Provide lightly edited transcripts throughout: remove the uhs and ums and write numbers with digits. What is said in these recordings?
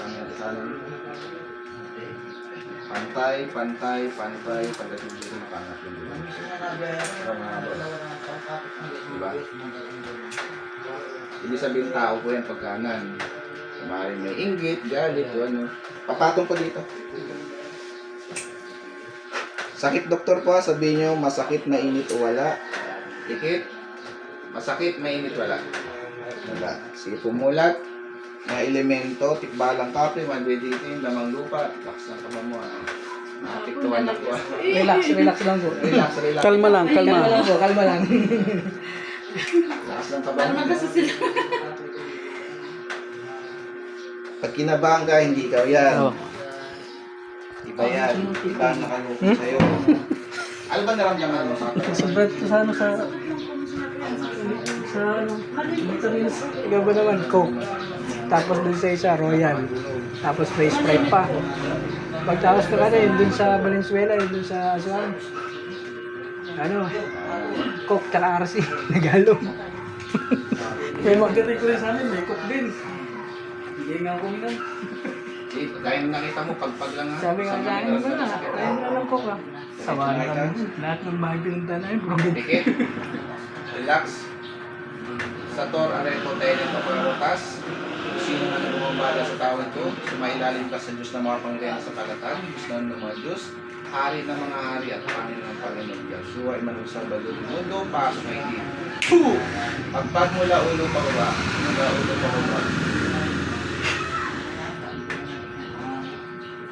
lang yan. Pantay, pantay, pantay. Pagdating dito, makangat yun. Diba? Hindi sabihin tao po yan pagkanan. Maaaring may inggit, galit, o ano. Papatong ko dito. Sakit doktor po, sabihin nyo, masakit, mainit o wala. Tikit. Masakit, mainit, wala. Wala. Sige, pumulat. Mga elemento, tikbalang kape, manweditin, lamang lupa, lakas ng kaba mo. Nakapiktuan na po. Relax lang po. Relax, relax. Kalma lang po, kalma lang. Lakas ng kaba mo. Pag kinabahan ka, hindi ikaw yan. Oh. Iba yan. Iba ang nakaluto sa'yo. Ano ba naramdaman mo sa katawan? Sobrang sa ano sa vitamins, ikaw ba naman, Coke. Tapos dun sa isa, Royal. Tapos may Sprite pa. Pagtapos na ka yun dun sa Valenzuela, yun dun sa Aswan. Ano, Coke tsaka RC, nagalong. May magkatay ko rin sa amin, may Coke din. Hindi nga ako minum. Gaya nung nakita mo, pagpag lang ha. Sabi nga sa akin, ano na, ayun na lang Coke ah. Sawa na kami. Lahat ng bahay pinunta na yun, broken. Dikit. Relax. Sator, arepo, tenet, o karotas. Sino man ang bumabala sa tawag ko, sumailalim ka sa Diyos na mga pangyayari sa kalatan, Diyos na ng mga Diyos, hari ng mga hari at Panginoon ng Panginoon Yahshua, Emmanuel Salvador del Mundo, pasok na hindi. Pagpag mula ulo pababa, mula ulo pababa.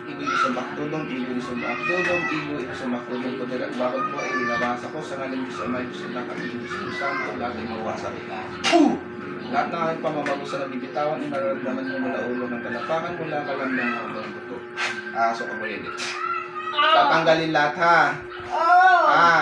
Ibu sumaktulong, ibu sumaktulong, ibu sumaktulong ko nila. Bakit po ay inabasa ko sa ngalan Diyos Ama, Diyos Anak at Diyos Santo, lahat ay mawasak. Lahat ng aking pamamagusan na bibitawan, inararamdaman mo mula ulo ng talapakan, mula ka lang ng hanggang buto. So ako yun. Tatanggalin lahat ha. Oo.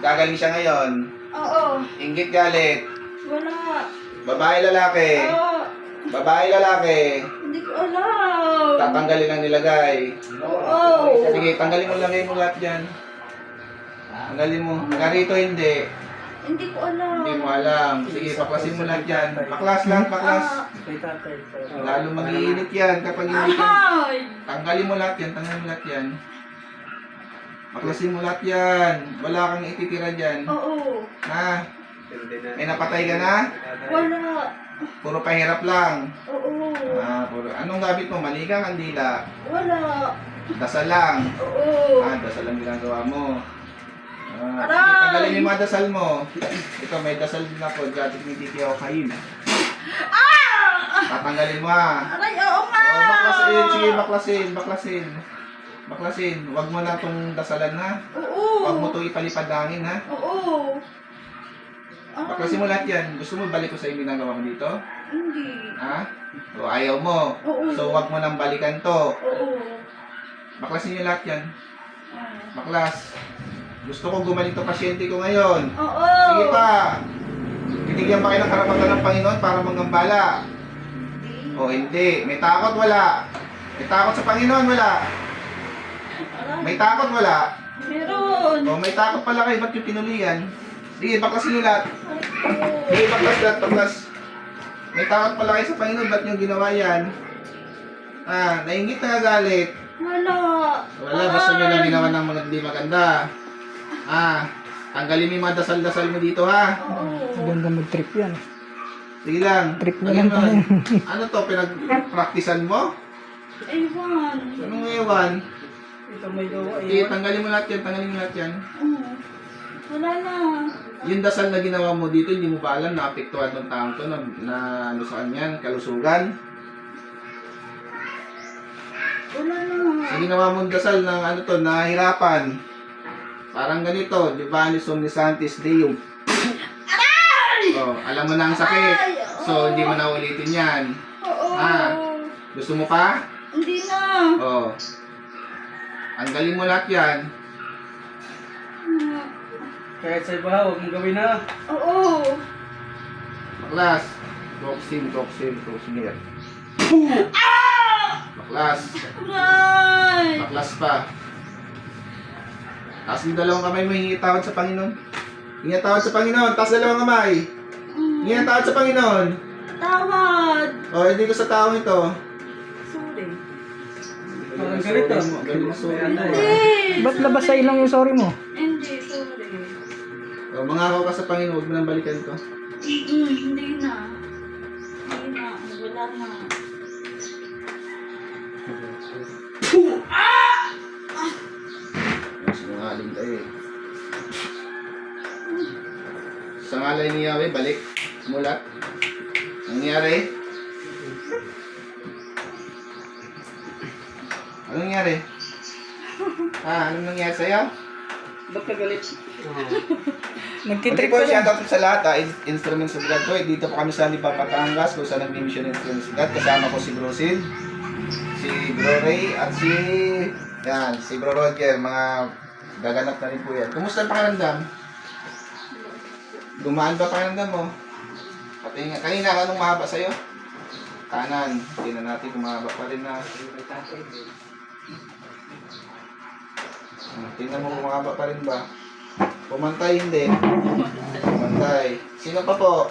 Gagaling siya ngayon. Oo. Inggit galit. Wala. Babae lalaki. Oo. Babae lalaki. Hindi ko alam. Tatanggalin ang nilagay. Oo. Sige, tanggalin mo lang mo lahat dyan. Tanggalin mo. Karito hindi. Hindi ko alam. Hindi mo alam. Sige, paklasin mo lahat dyan. Paklas lang, paklas. May tatay. Lalo mag-iinit yan kapag hindi ka. Ay! Tanggalin mo lahat yan, tanggalin mo lahat yan. Paklasin mo lahat yan. Wala kang ititira dyan. Oo. Ha? May napatay ka na? Wala. Puro pahirap lang. Oo. Puro. Anong gamit mo? Manika, kandila? Wala. Dasal lang. Oo. Dasal lang ginagawa mo. Aray! Tanggalin mo yung mga dasal mo. Ito, may dasal din ako. Dati kumititi ako kain. Tatanggalin mo ha. Aray, oo nga. Baklasin. Sige, baklasin. Baklasin. Huwag mo na itong dasalan ha. Oo. Huwag mo itong ipalipad hangin ha. Oo. Baklasin mo lahat yan. Gusto mo balik ko sa yung ginagawa mo dito? Hindi. Ha? O ayaw mo. Oo. So huwag mo nang balikan to. Oo. Baklasin nyo lahat yan. Baklas. Gusto ko gumaling to pasyente ko ngayon. Oo. Sige pa. Binigyan pa kayo ng karapatan ng Panginoon para manggambala. O hindi. May takot wala. May takot sa Panginoon wala. May takot wala. Meron. O may takot pala kayo. Ba't yung pinulian? Sige, baklasin nyo lahat. Oo. Sige, baklas lahat. Baklas. May takot pala kayo sa Panginoon. Ba't nyo ginawa yan? Nainggit na galit. Wala. Wala, basta nyo lang ginawa ng mga hindi maganda. Tanggalin mo yung mga dasal-dasal mo dito ha. Oo. Maganda mag-trip yan. Sige lang. Trip na lang Ano, tayo. ano to, pinag-practicean mo? Ewan. Anong ewan? Ito may gawa. Sige, tanggalin mo lahat yan, tanggalin mo lahat yan. Oo. Wala na. Yung dasal na ginawa mo dito, hindi mo pa alam na apektuhan ng taong to na ano sa kanyan, kalusugan. Wala na. Sa ginawa mong dasal ng ano to, nahihirapan. Parang ganito, Divanis Omnisantis Deum. Oh, alam mo na ang sakit. Ay, So, hindi mo na ulitin yan. Oo. Gusto mo pa? Hindi na. Oh. Tanggalin mo lahat yan. Kahit sa iba, huwag mong gawin na. Oo. Baklas. Toxin. Baklas. Aray. Baklas pa. Taas yung dalawang kamay mo, hingi tawad sa Panginoon. Hingi tawad sa Panginoon, taas dalawang kamay. Hingi tawad sa Panginoon. Tawad. O, dito sa taong ito. sorry. Parang galit ah. Hindi. Ba't labas sa ilong yung sorry mo? Hindi, sorry. Mangako ka sa Panginoon, huwag mo nang balikan to. Hindi na. Hindi na. Wala na. Sinungaling tayo eh. Sa ngalay ni Yahweh, balik. Mulat. Ang nangyari? Anong nangyari? Anong nangyari sa'yo? Ba't ka galit? Okay Nagtitrip po, ka lang. shoutout po sa lahat Instruments of God po. Dito po kami sa Lipa, Batangas, kung saan nag-mission Instruments of God. Kasama ko si Bro Sid, si Bro Ray, at si Bro Roger. Mga gaganap na rin po yan. Kumusta ang pakiramdam? Gumaan ba pakiramdam mo? Pati nga, kanina anong mahaba sa'yo? Kanan. Tingnan natin kung mahaba pa rin na. Tingnan mo kung mahaba pa rin ba? Pumantay hindi. Pumantay. Sino pa po?